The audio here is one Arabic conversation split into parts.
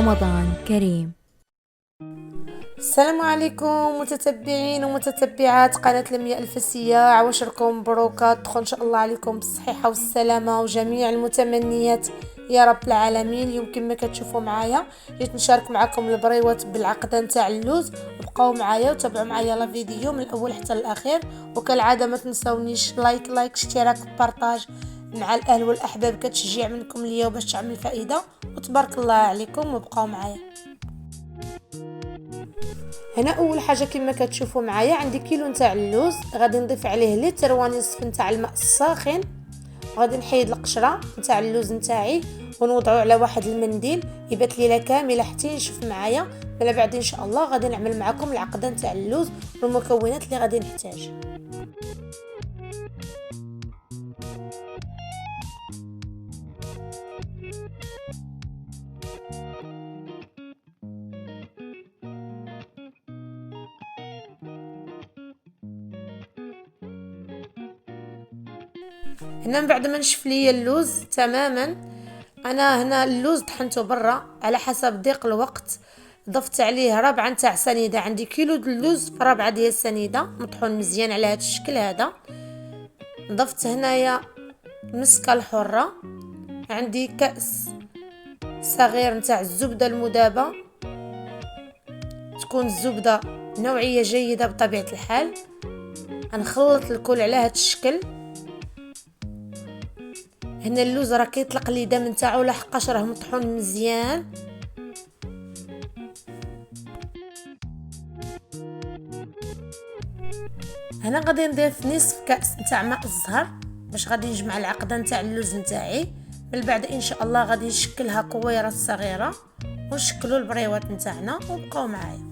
رمضان كريم. السلام عليكم متتبعين ومتتبعات قناة لمياء الفسية، عواشركم مبروكة، تدخل ان شاء الله عليكم بالصحة والسلامة وجميع المتمنيات يا رب العالمين. اليوم كما كتشوفوا معايا جيت نشارك معكم البريوات بالعقدة نتاع اللوز. بقاو معايا وتابعوا معايا لا فيديو من الاول حتى الاخير، وكالعادة ما تنسونيش لايك اشتراك بارطاج مع الاهل والاحباب، كتشجيع منكم ليا وباش تعمل فائدة. وتبارك الله عليكم وبقاو معايا. هنا اول حاجه كما كتشوفوا معايا عندي كيلو نتاع اللوز، غادي نضيف عليه لتر ونصف نتاع الماء الساخن، غادي نحيد القشره نتاع اللوز نتاعي ونوضعه على واحد المنديل يبات ليله كامله حتى ينشف معايا. من بعد ان شاء الله غادي نعمل معكم العقده نتاع اللوز والمكونات اللي غادي نحتاج. هنا من بعد ما نشف ليا اللوز تماما، انا هنا اللوز طحنته برا على حسب ضيق الوقت، ضفت عليه ربعه نتاع سنيده، عندي كيلو اللوز في ربعه ديال السنيده مطحون مزيان على هذا الشكل هذا. ضفت هنايا مسكه الحره، عندي كأس صغير نتاع الزبده المذابه، تكون الزبده نوعيه جيده بطبيعه الحال. غنخلط الكل على هذا الشكل. هنا اللوز راه كيطلق لي دم نتاعو لحقاش راه مطحون مزيان. هنا غادي نضيف نصف كأس نتاع ماء الزهر باش غادي نجمع العقده نتاع اللوز نتاعي. من بعد ان شاء الله غادي نشكلها كويرات صغيره ونشكلوا البريوات نتاعنا وبقاو معايا.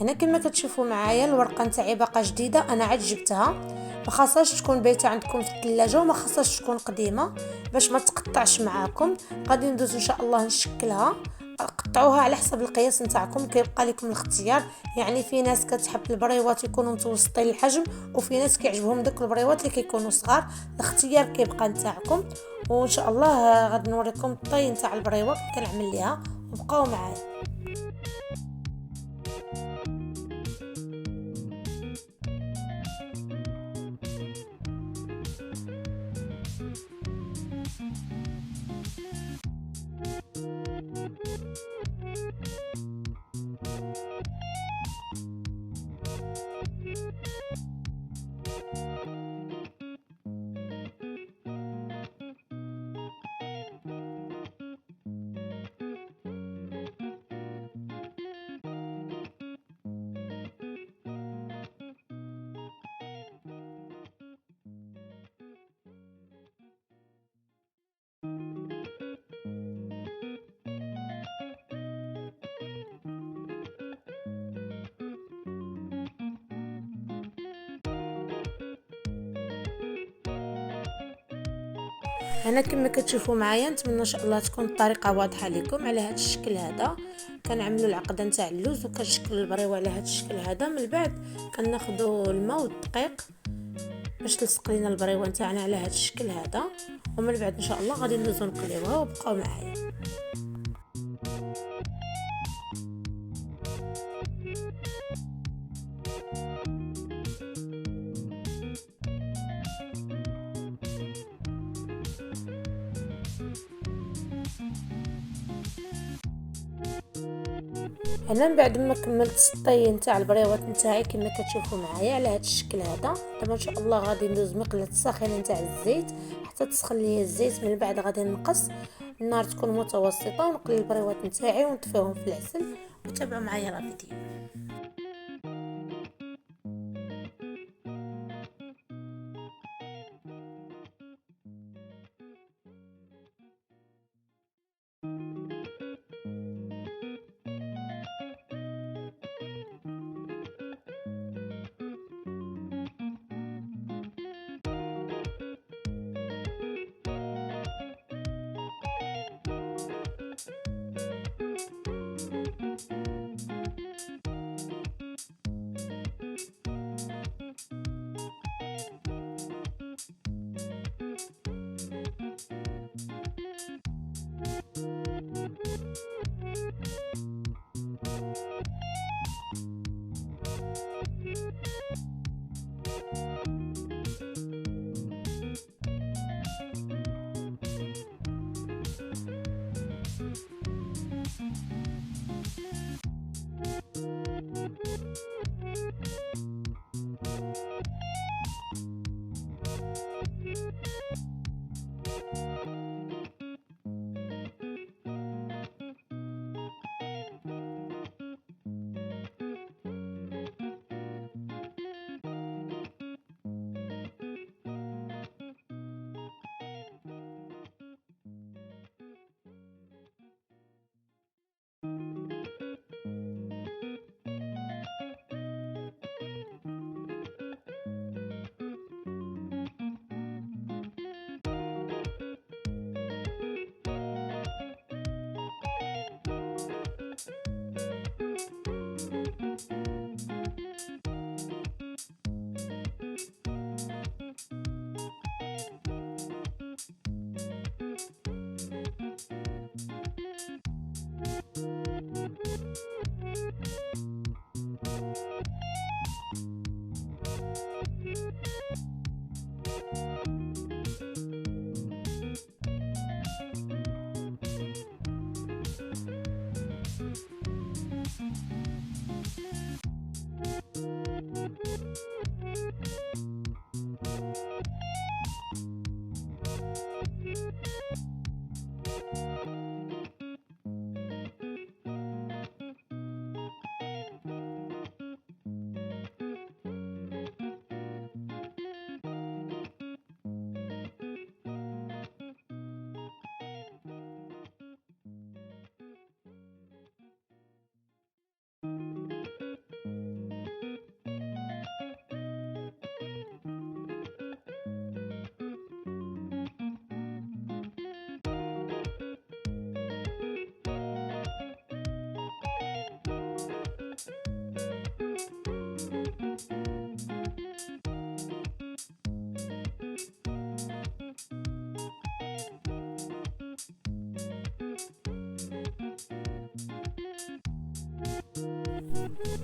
هنا كما كتشوفوا معايا الورقه نتاعي باقا جديده، انا عاد جبتها، ما خاصهاش تكون بايته عندكم في الثلاجه وما خاصهاش تكون قديمه باش ما تقطعش معاكم. غادي ندوز ان شاء الله نشكلها، قطعوها على حسب القياس نتاعكم، كيبقى لكم الاختيار. يعني في ناس كتحب البريوات يكونوا متوسطين الحجم، وفي ناس كيعجبهم داك البريوات اللي كيكونوا صغار، الاختيار كيبقى نتاعكم. وان شاء الله غادي نوريكم الطي نتاع البريوه كنعمل ليها وبقاو معايا. هنا كما كتشوفوا معايا، نتمنى ان شاء الله تكون الطريقه واضحه لكم. على هذا الشكل هذا كنعملوا العقده نتاع اللوز وكنشكلوا البريوه على هذا الشكل هذا. من بعد كناخذوا الماء والدقيق باش تلصق لينا البريوه نتاعنا على هذا الشكل هذا، ومن بعد ان شاء الله غادي ندوزو نقليوها وبقاو معايا. انا من بعد ما كملت الطي نتاع البريوات نتاعي كما كتشوفوا معايا على هذا الشكل هذا، دابا ان شاء الله غادي ندوز مقله ساخنه نتاع الزيت حتى تسخن لي الزيت. من بعد غادي نقص النار تكون متوسطه ونقلي البريوات نتاعي ونطفيهم في العسل، وتابعوا معايا لا فيديو.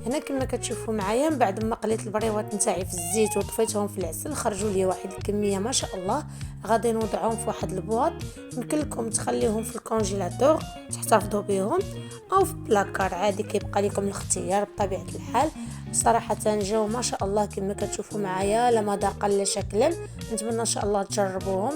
هنا كما كتشوفوا معايا من بعد ما قليت البريوات نتاعي في الزيت وطفيتهم في العسل خرجوا لي واحد الكميه ما شاء الله. غادي نوضعهم في واحد البواط، يمكن لكم تخليهم في الكونجيلاتور تحتفظوا بهم او في بلاكار عادي، كيبقى لكم الاختيار بطبيعه الحال. صراحه جاو ما شاء الله كما كتشوفوا معايا لا مذاقا لا شكلا. نتمنى ان شاء الله تجربوهم.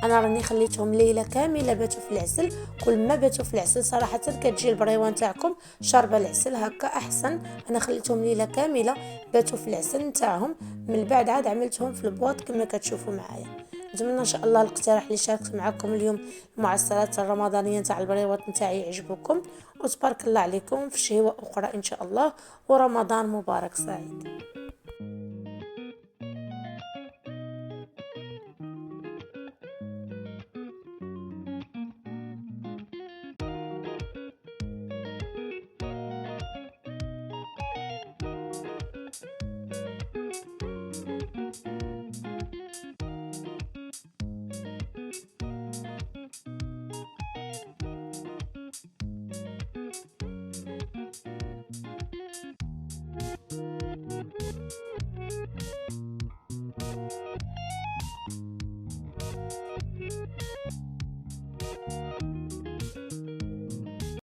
انا راني خليتهم ليله كامله باتوا في العسل، كل ما باتوا في العسل صراحه كتجي البريوه نتاعكم شاربه العسل هكا احسن. انا خليتهم ليله كامله باتوا في العسل نتاعهم، من بعد عاد عملتهم في البواط كما كتشوفوا معايا. نتمنى ان شاء الله الاقتراح اللي شاركت معكم اليوم المعسلات الرمضانيه نتاع البريوات نتاعي يعجبكم، وتبارك الله عليكم في شهوه اخرى ان شاء الله، ورمضان مبارك سعيد.